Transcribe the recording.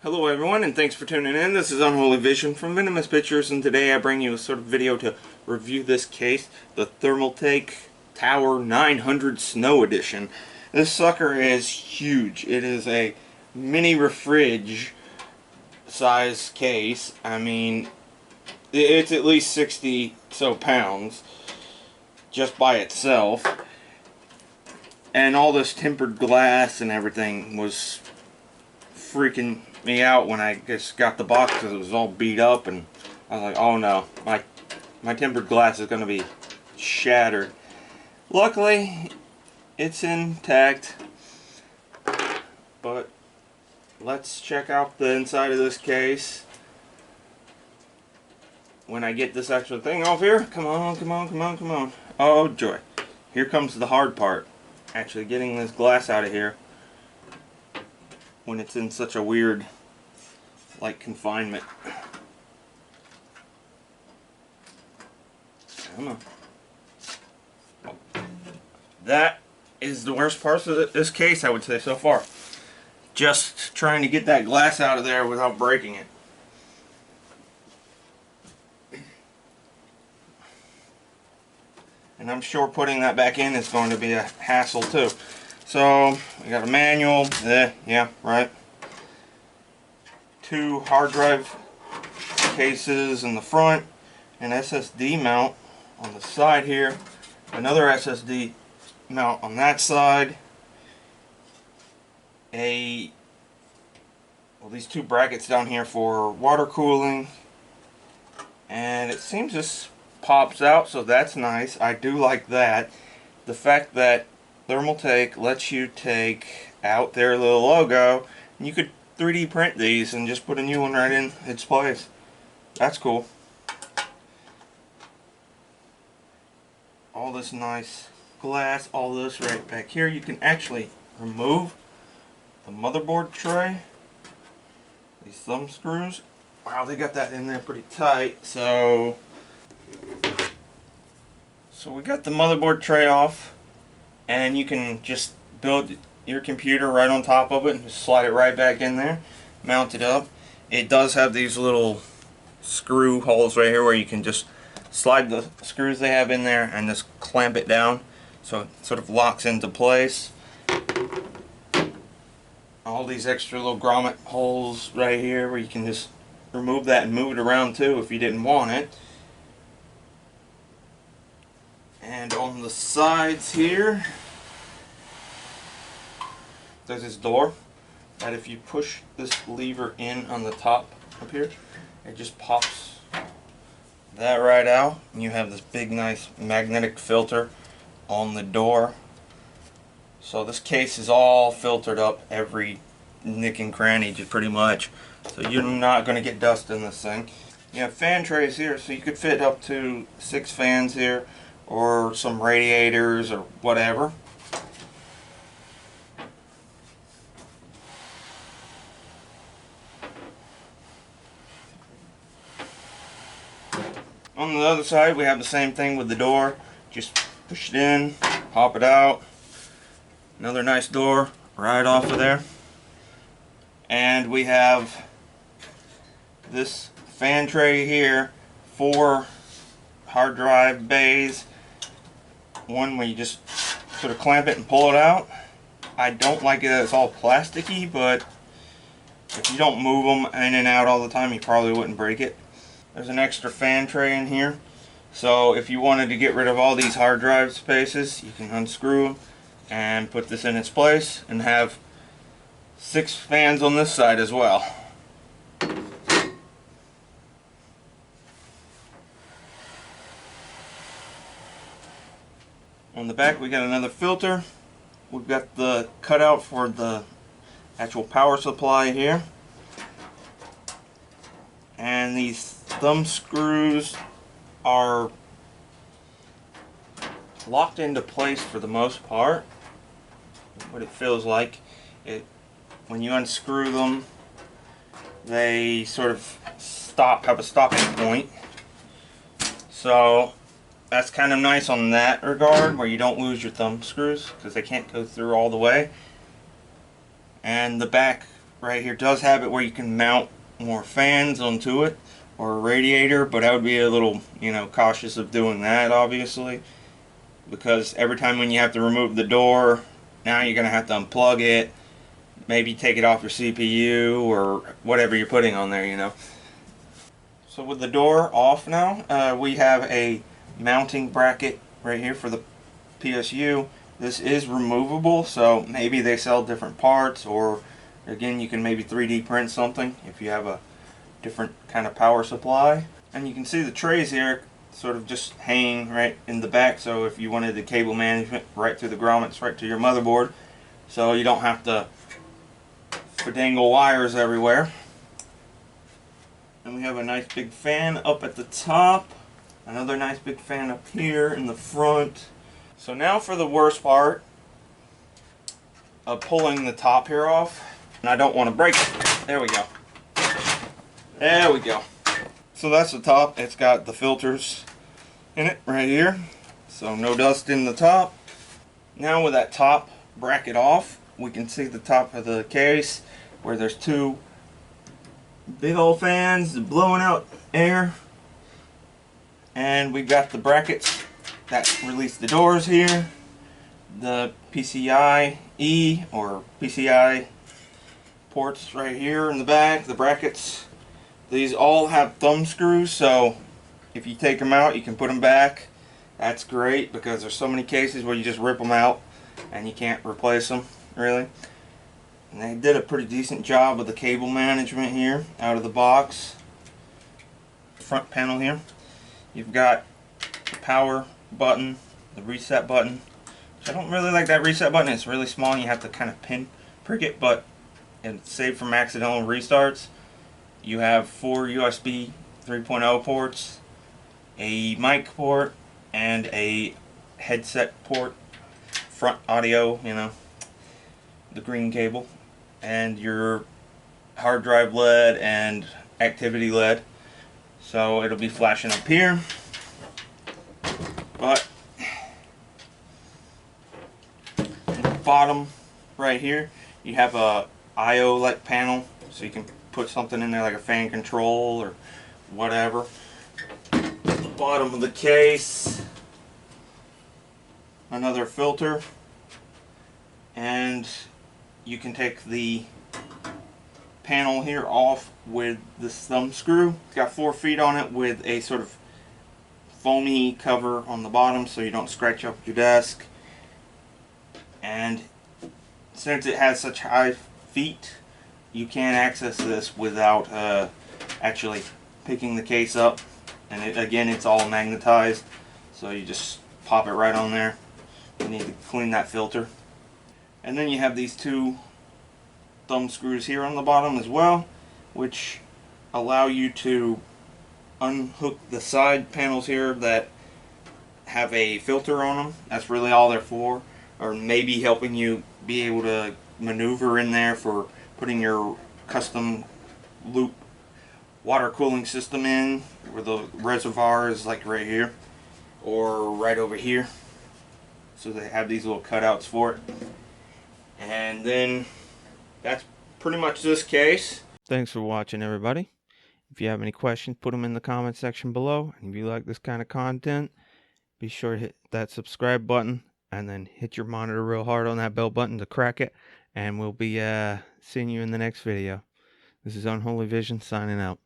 Hello everyone, and thanks for tuning in. This is Unholy Vision from Venomous Pictures, and today I bring you a sort of video to review this case, the Thermaltake Tower 900 Snow Edition. This sucker is huge. It is a mini fridge size case. I mean, it's at least 60 so pounds just by itself. And all this tempered glass and everything was freaking me out when I just got the box because it was all beat up, and I was like, oh no, my tempered glass is going to be shattered. Luckily it's intact, but let's check out the inside of this case when I get this actual thing off here. Come on, come on, come on, come on. Oh joy, here comes the hard part, actually getting this glass out of here when it's in such a weird, like, confinement. Come on. Oh. That is the worst part of this case, I would say, so far. Just trying to get that glass out of there without breaking it. And I'm sure putting that back in is going to be a hassle too. So, we got a manual, yeah, right. 2 hard drive cases in the front, an SSD mount on the side here, another SSD mount on that side, these 2 brackets down here for water cooling, and it seems this pops out, so that's nice. I do like that. The fact that Thermaltake lets you take out their little logo, and you could 3D print these and just put a new one right in its place. That's cool. All this nice glass, all this right back here. You can actually remove the motherboard tray, these thumb screws. Wow, they got that in there pretty tight. So we got the motherboard tray off, and you can just build your computer right on top of it and just slide it right back in there, mount it up. It does have these little screw holes right here where you can just slide the screws they have in there and just clamp it down so it sort of locks into place. All these extra little grommet holes right here where you can just remove that and move it around too if you didn't want it. And on the sides here, there's this door that if you push this lever in on the top up here, it just pops that right out, and you have this big nice magnetic filter on the door. So this case is all filtered up, every nick and cranny pretty much, so you're not going to get dust in this thing. You have fan trays here, so you could fit up to 6 fans here, or some radiators or whatever. On the other side, we have the same thing with the door. Just push it in, pop it out. Another nice door right off of there. And we have this fan tray here, 4 hard drive bays. One where you just sort of clamp it and pull it out. I don't like it that it's all plasticky, but if you don't move them in and out all the time, you probably wouldn't break it. There's an extra fan tray in here, so if you wanted to get rid of all these hard drive spaces, you can unscrew them and put this in its place and have 6 fans on this side as well. On the back we got another filter. We've got the cutout for the actual power supply here. And these thumb screws are locked into place for the most part. What it feels like. When you unscrew them, they sort of have a stopping point. So that's kind of nice on that regard, where you don't lose your thumb screws because they can't go through all the way. And the back right here does have it where you can mount more fans onto it, or a radiator, but I would be a little, cautious of doing that, obviously, because every time when you have to remove the door, now you're going to have to unplug it, maybe take it off your CPU or whatever you're putting on there. So with the door off now, we have a mounting bracket right here for the PSU. This is removable, so maybe they sell different parts, or again, you can maybe 3D print something if you have a different kind of power supply. And you can see the trays here sort of just hanging right in the back, so if you wanted the cable management right through the grommets right to your motherboard, so you don't have to dangle wires everywhere. And we have a nice big fan up at the top, another nice big fan up here in the front. So now for the worst part of pulling the top here off, and I don't want to break it. There we go. There we go. So that's the top. It's got the filters in it right here, so no dust in the top. Now with that top bracket off, we can see the top of the case where there's two big old fans blowing out air, and we've got the brackets that release the doors here, the PCIe or PCI ports right here in the back, the brackets. These all have thumb screws, so if you take them out you can put them back. That's great because there's so many cases where you just rip them out and you can't replace them really. And they did a pretty decent job with the cable management here out of the box. Front panel here, you've got the power button, the reset button, which I don't really like that reset button. It's really small and you have to kind of prick it, but it's safe from accidental restarts. You have 4 USB 3.0 ports, a mic port, and a headset port, front audio, the green cable, and your hard drive LED and activity LED. So it'll be flashing up here. But in the bottom right here, you have a I/O-like panel, so you can put something in there like a fan control or whatever. The bottom of the case, another filter, and you can take the panel here off with this thumb screw. It's got 4 feet on it with a sort of foamy cover on the bottom so you don't scratch up your desk. And since it has such high feet, you can't access this without actually picking the case up. And again, it's all magnetized, so you just pop it right on there. You need to clean that filter. And then you have these 2 thumb screws here on the bottom as well, which allow you to unhook the side panels here that have a filter on them. That's really all they're for, or maybe helping you be able to maneuver in there for putting your custom loop water cooling system in, where the reservoir is like right here or right over here. So they have these little cutouts for it. And then that's pretty much this case. Thanks for watching, everybody. If you have any questions, put them in the comment section below. And if you like this kind of content, be sure to hit that subscribe button and then hit your monitor real hard on that bell button to crack it. And we'll be seeing you in the next video. This is Unholy Vision signing out.